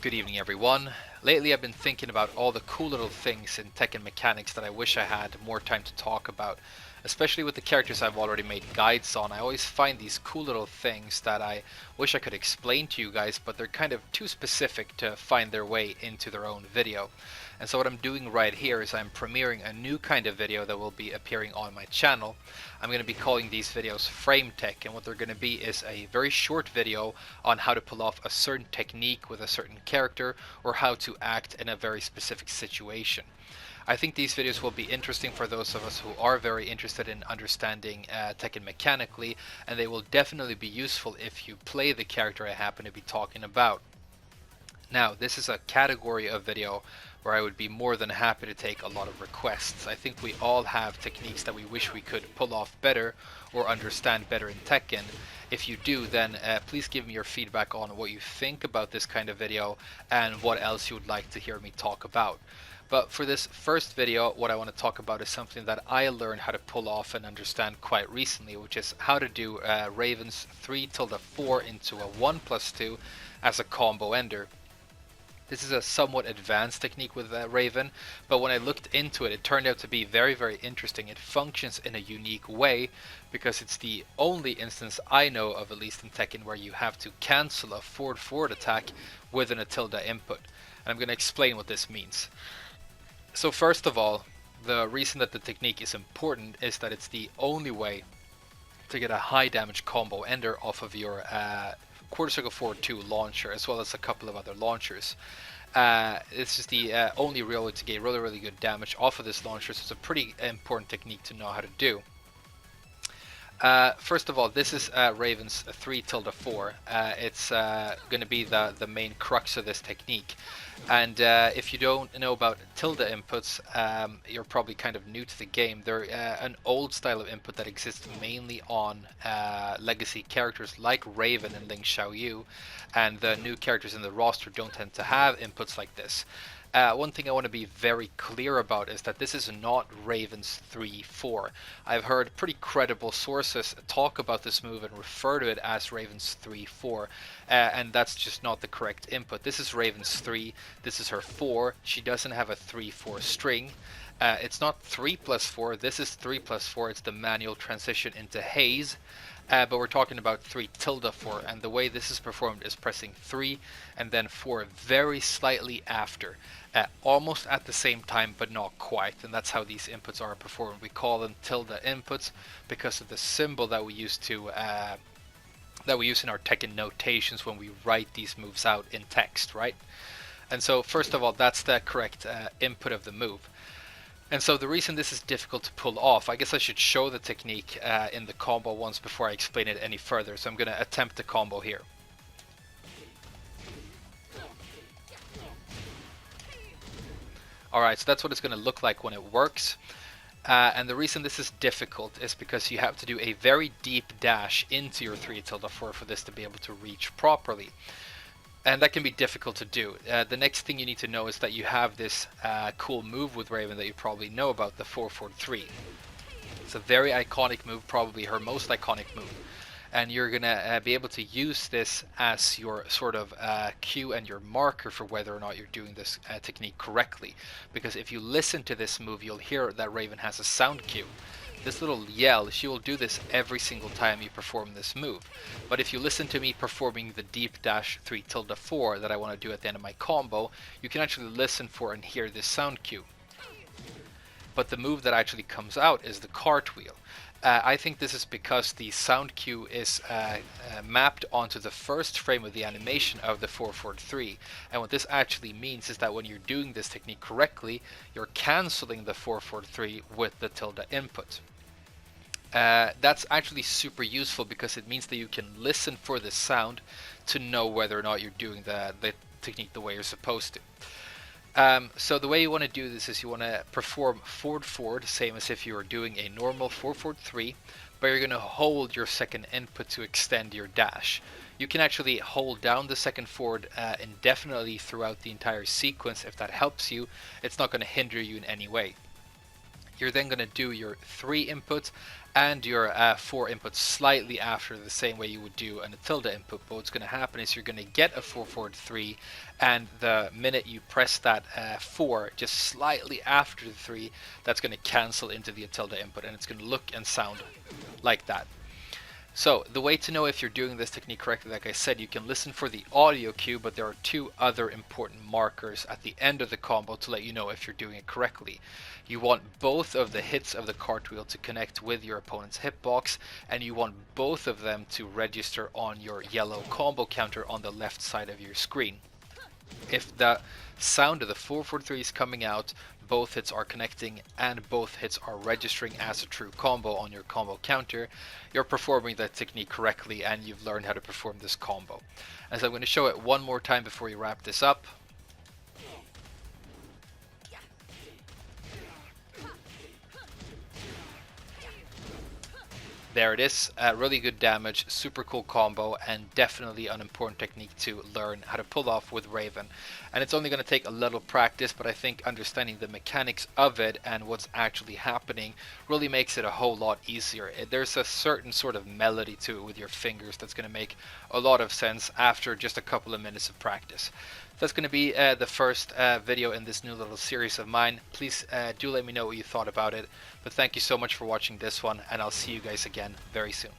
Good evening, everyone. Lately I've been thinking about all the cool little things in tech and mechanics that I wish I had more time to talk about, especially with the characters I've already made guides on. I always find these cool little things that I wish I could explain to you guys, but they're kind of too specific to find their way into their own video. And so what I'm doing right here is I'm premiering a new kind of video that will be appearing on my channel. I'm going to be calling these videos FrameTech, and what they're going to be is a very short video on how to pull off a certain technique with a certain character, or how to act in a very specific situation. I think these videos will be interesting for those of us who are very interested in understanding Tekken mechanically, and they will definitely be useful if you play the character I happen to be talking about. Now, this is a category of video where I would be more than happy to take a lot of requests. I think we all have techniques that we wish we could pull off better or understand better in Tekken. If you do, then please give me your feedback on what you think about this kind of video and what else you would like to hear me talk about. But for this first video, what I want to talk about is something that I learned how to pull off and understand quite recently, which is how to do Raven's 3-4 into a 1+2 as a combo ender. This is a somewhat advanced technique with Raven, but when I looked into it, it turned out to be very, very interesting. It functions in a unique way because it's the only instance I know of, at least in Tekken, where you have to cancel a forward attack within a tilde input. And I'm going to explain what this means. So first of all, the reason that the technique is important is that it's the only way to get a high damage combo ender off of your quarter circle forward 2 launcher, as well as a couple of other launchers. This is the only real way to get really good damage off of this launcher, so it's a pretty important technique to know how to do. First of all, this is Raven's 3-4. It's going to be the main crux of this technique. And if you don't know about tilde inputs, you're probably kind of new to the game. They're an old style of input that exists mainly on legacy characters like Raven and Ling Xiaoyu, and the new characters in the roster don't tend to have inputs like this. One thing I want to be very clear about is that this is not Raven's 3-4. I've heard pretty credible sources talk about this move and refer to it as Raven's 3-4, and that's just not the correct input. This is Raven's 3, this is her 4, she doesn't have a 3-4 string. It's not 3+4, this is 3+4, it's the manual transition into haze. But we're talking about 3-4, and the way this is performed is pressing 3 and then 4 very slightly after, almost at the same time but not quite, and that's how these inputs are performed. We call them tilde inputs because of the symbol that we use in our Tekken notations when we write these moves out in text, right? And so first of all, that's the correct input of the move. And so the reason this is difficult to pull off, I guess I should show the technique in the combo once before I explain it any further. So I'm going to attempt the combo here. Alright, so that's what it's going to look like when it works. And the reason this is difficult is because you have to do a very deep dash into your 3-4 for this to be able to reach properly. And that can be difficult to do. The next thing you need to know is that you have this cool move with Raven that you probably know about, the 4-4-3. It's a very iconic move, probably her most iconic move. And you're going to be able to use this as your sort of cue and your marker for whether or not you're doing this technique correctly. Because if you listen to this move, you'll hear that Raven has a sound cue. This little yell, she will do this every single time you perform this move. But if you listen to me performing the deep dash 3-4 that I want to do at the end of my combo, you can actually listen for and hear this sound cue. But the move that actually comes out is the cartwheel. I think this is because the sound cue is mapped onto the first frame of the animation of the 4-4-3, and what this actually means is that when you're doing this technique correctly, you're cancelling the 4-4-3 with the tilde input. That's actually super useful because it means that you can listen for the sound to know whether or not you're doing the technique the way you're supposed to. So the way you want to do this is you want to perform forward, same as if you were doing a normal 4-4-3, but you're going to hold your second input to extend your dash. You can actually hold down the second forward indefinitely throughout the entire sequence if that helps you. It's not going to hinder you in any way. You're then going to do your 3 inputs and your 4 inputs slightly after, the same way you would do on a tilde input. But what's going to happen is you're going to get a 443, and the minute you press that 4 just slightly after the 3, that's going to cancel into the tilde input, and it's going to look and sound like that. So the way to know if you're doing this technique correctly, like I said, you can listen for the audio cue, but there are 2 other important markers at the end of the combo to let you know if you're doing it correctly. You want both of the hits of the cartwheel to connect with your opponent's hitbox, and you want both of them to register on your yellow combo counter on the left side of your screen. If the sound of the 443 is coming out, both hits are connecting, and both hits are registering as a true combo on your combo counter, you're performing that technique correctly and you've learned how to perform this combo. And so I'm going to show it one more time before we wrap this up. There it is, really good damage, super cool combo, and definitely an important technique to learn how to pull off with Raven. And it's only going to take a little practice, but I think understanding the mechanics of it and what's actually happening really makes it a whole lot easier. There's a certain sort of melody to it with your fingers that's going to make a lot of sense after just a couple of minutes of practice. That's going to be the first video in this new little series of mine. Please do let me know what you thought about it. But thank you so much for watching this one, and I'll see you guys again very soon.